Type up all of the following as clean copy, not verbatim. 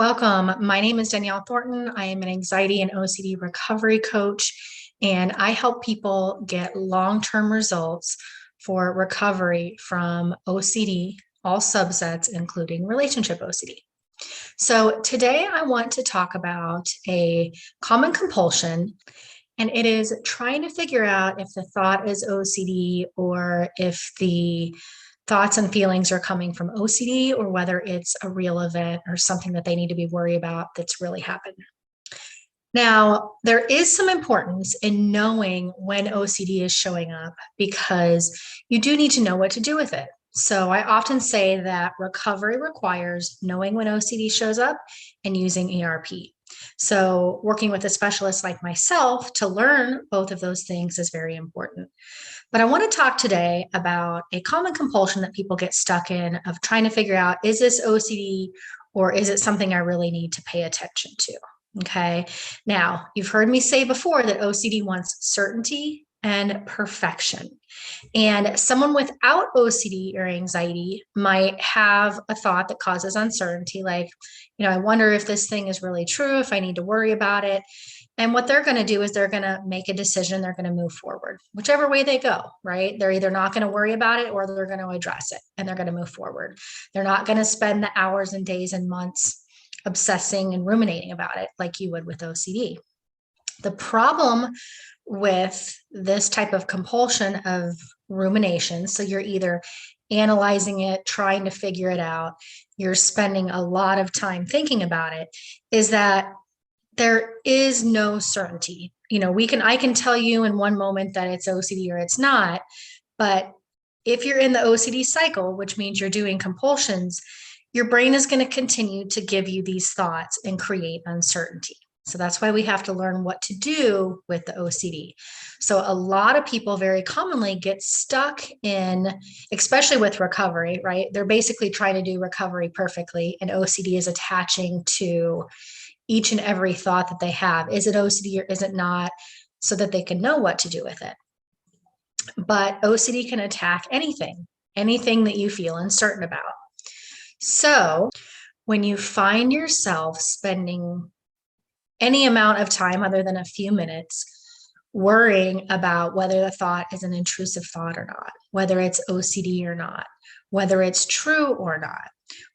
Welcome. My name is Danielle Thornton. I am an anxiety and OCD recovery coach, and I help people get long-term results for recovery from OCD, all subsets, including relationship OCD. So today I want to talk about a common compulsion, and it is trying to figure out if the thought is OCD or if the thoughts and feelings are coming from OCD or whether it's a real event or something that they need to be worried about that's really happened. Now, there is some importance in knowing when OCD is showing up because you do need to know what to do with it. So I often say that recovery requires knowing when OCD shows up and using ERP. So working with a specialist like myself to learn both of those things is very important. But I want to talk today about a common compulsion that people get stuck in of trying to figure out, is this OCD or is it something I really need to pay attention to? Okay. Now, you've heard me say before that OCD wants certainty and perfection. And someone without OCD or anxiety might have a thought that causes uncertainty, like, I wonder if this thing is really true, if I need to worry about it. And what they're going to do is they're going to make a decision, they're going to move forward, whichever way they go, right? They're either not going to worry about it or they're going to address it and they're going to move forward. They're not going to spend the hours and days and months obsessing and ruminating about it like you would with OCD. The problem with this type of compulsion of rumination, so you're either analyzing it, trying to figure it out, you're spending a lot of time thinking about it, is that there is no certainty. I can tell you in one moment that it's OCD or it's not, but if you're in the OCD cycle, which means you're doing compulsions, your brain is going to continue to give you these thoughts and create uncertainty. So that's why we have to learn what to do with the OCD. So a lot of people very commonly get stuck in, especially with recovery, right? They're basically trying to do recovery perfectly, and OCD is attaching to each and every thought that they have. Is it OCD or is it not? So that they can know what to do with it. But OCD can attack anything that you feel uncertain about. So when you find yourself spending any amount of time other than a few minutes worrying about whether the thought is an intrusive thought or not, whether it's OCD or not, whether it's true or not,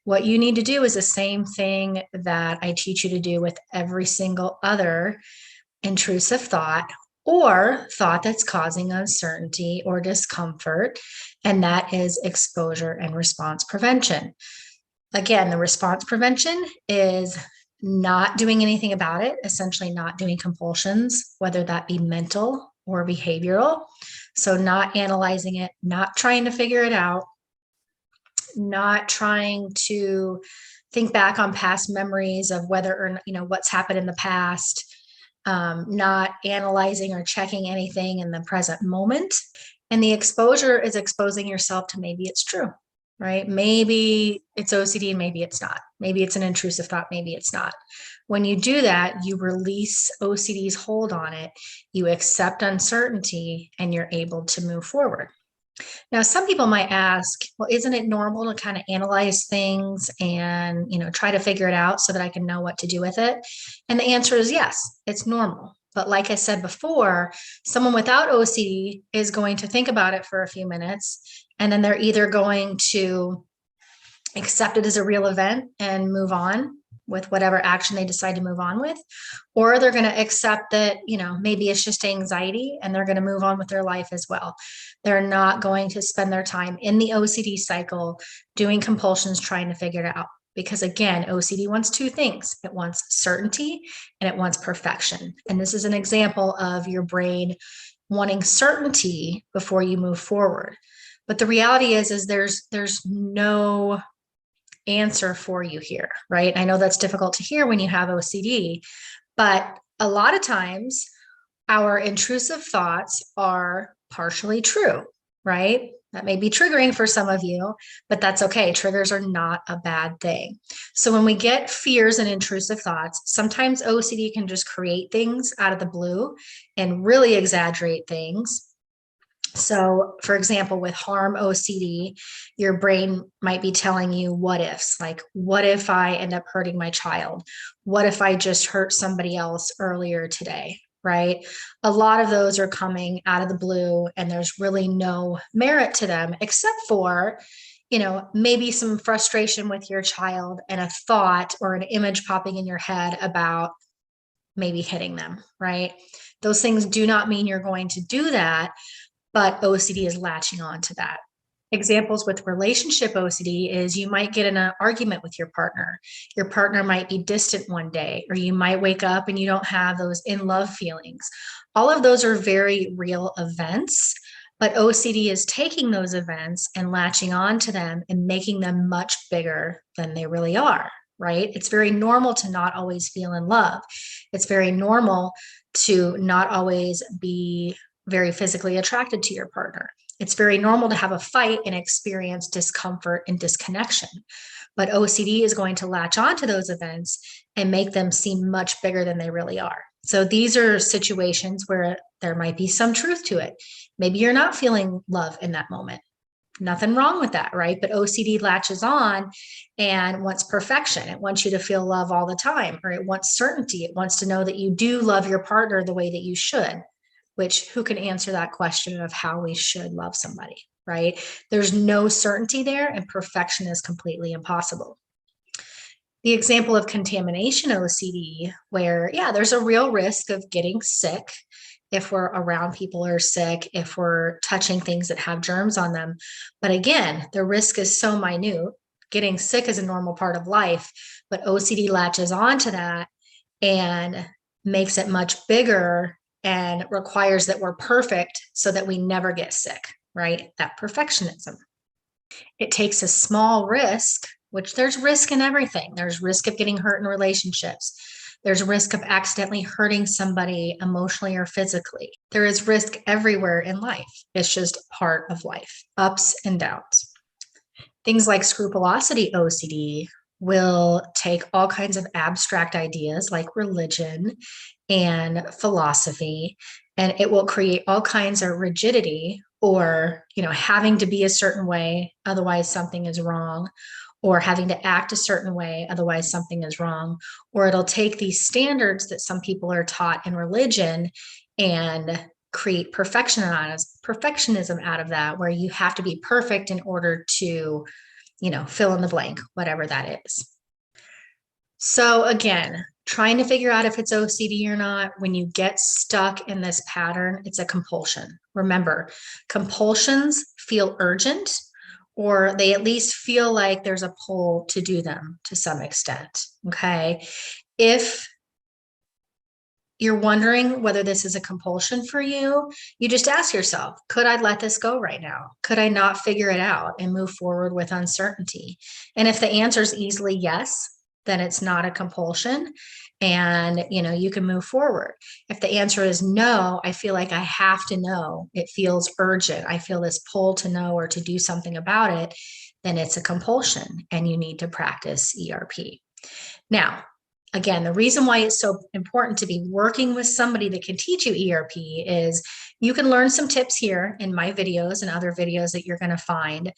what you need to do is the same thing that I teach you to do with every single other intrusive thought or thought that's causing uncertainty or discomfort, and that is exposure and response prevention. Again, the response prevention is not doing anything about it, essentially not doing compulsions, whether that be mental or behavioral. So not analyzing it, not trying to figure it out, not trying to think back on past memories of whether or what's happened in the past, not analyzing or checking anything in the present moment. And the exposure is exposing yourself to maybe it's true, right? Maybe it's OCD, maybe it's not. Maybe it's an intrusive thought, maybe it's not. When you do that, you release OCD's hold on it, you accept uncertainty, and you're able to move forward. Now, some people might ask, well, isn't it normal to kind of analyze things and, try to figure it out so that I can know what to do with it? And the answer is yes, it's normal. But like I said before, someone without OCD is going to think about it for a few minutes, and then they're either going to accept it as a real event and move on with whatever action they decide to move on with, or they're going to accept that, maybe it's just anxiety and they're going to move on with their life as well. They're not going to spend their time in the OCD cycle doing compulsions, trying to figure it out. Because again, OCD wants two things. It wants certainty and it wants perfection. And this is an example of your brain wanting certainty before you move forward. But the reality is there's no answer for you here, right? I know that's difficult to hear when you have OCD, but a lot of times our intrusive thoughts are partially true, right? That may be triggering for some of you, but that's okay. Triggers are not a bad thing. So when we get fears and intrusive thoughts, sometimes OCD can just create things out of the blue and really exaggerate things. So, for example, with harm OCD, your brain might be telling you what ifs, like, what if I end up hurting my child? What if I just hurt somebody else earlier today? Right? A lot of those are coming out of the blue, and there's really no merit to them except for, maybe some frustration with your child and a thought or an image popping in your head about maybe hitting them, right? Those things do not mean you're going to do that, but OCD is latching on to that. Examples with relationship OCD is you might get in an argument with your partner. Your partner might be distant one day, or you might wake up and you don't have those in love feelings. All of those are very real events, but OCD is taking those events and latching on to them and making them much bigger than they really are, right? It's very normal to not always feel in love. It's very normal to not always be very physically attracted to your partner. It's very normal to have a fight and experience discomfort and disconnection. But OCD is going to latch onto those events and make them seem much bigger than they really are. So these are situations where there might be some truth to it. Maybe you're not feeling love in that moment. Nothing wrong with that, right? But OCD latches on and wants perfection. It wants you to feel love all the time, or it wants certainty. It wants to know that you do love your partner the way that you should, which who can answer that question of how we should love somebody, right? There's no certainty there, and perfection is completely impossible. The example of contamination OCD, where, yeah, there's a real risk of getting sick if we're around people who are sick, if we're touching things that have germs on them. But again, the risk is so minute. Getting sick is a normal part of life, but OCD latches onto that and makes it much bigger and requires that we're perfect so that we never get sick, right? That perfectionism. It takes a small risk, which there's risk in everything. There's risk of getting hurt in relationships. There's risk of accidentally hurting somebody emotionally or physically. There is risk everywhere in life. It's just part of life, ups and downs. Things like scrupulosity OCD will take all kinds of abstract ideas like religion and philosophy, and it will create all kinds of rigidity, or having to be a certain way, otherwise something is wrong, or having to act a certain way, otherwise something is wrong. Or it'll take these standards that some people are taught in religion and create perfectionism out of that, where you have to be perfect in order to, fill in the blank, whatever that is. So again, trying to figure out if it's OCD or not, when you get stuck in this pattern, it's a compulsion. Remember, compulsions feel urgent, or they at least feel like there's a pull to do them to some extent, okay? If you're wondering whether this is a compulsion for you, you just ask yourself, could I let this go right now? Could I not figure it out and move forward with uncertainty? And if the answer is easily yes, then it's not a compulsion, and you can move forward. If the answer is no, I feel like I have to know, it feels urgent, I feel this pull to know or to do something about it, then it's a compulsion and you need to practice ERP. Now, again, the reason why it's so important to be working with somebody that can teach you ERP is you can learn some tips here in my videos and other videos that you're going to find,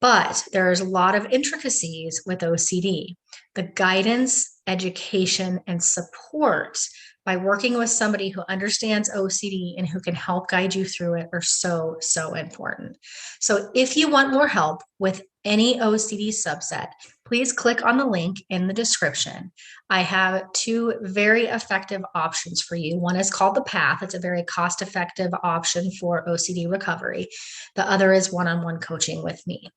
but there's a lot of intricacies with OCD. The guidance, education, and support by working with somebody who understands OCD and who can help guide you through it are so, so important. So if you want more help with any OCD subset, please click on the link in the description. I have two very effective options for you. One is called The Path. It's a very cost-effective option for OCD recovery. The other is one-on-one coaching with me.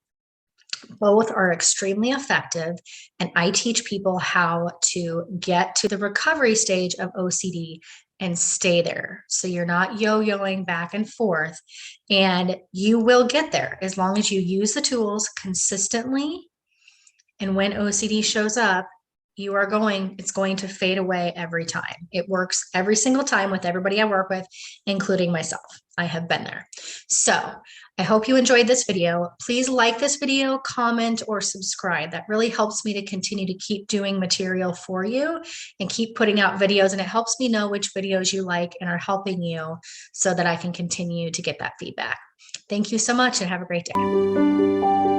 Both are extremely effective, and I teach people how to get to the recovery stage of OCD and stay there. So you're not yo-yoing back and forth, and you will get there as long as you use the tools consistently. And when OCD shows up, it's going to fade away every time. It works every single time with everybody I work with, including myself. I have been there. So I hope you enjoyed this video. Please like this video, comment, or subscribe. That really helps me to continue to keep doing material for you and keep putting out videos. And it helps me know which videos you like and are helping you so that I can continue to get that feedback. Thank you so much and have a great day.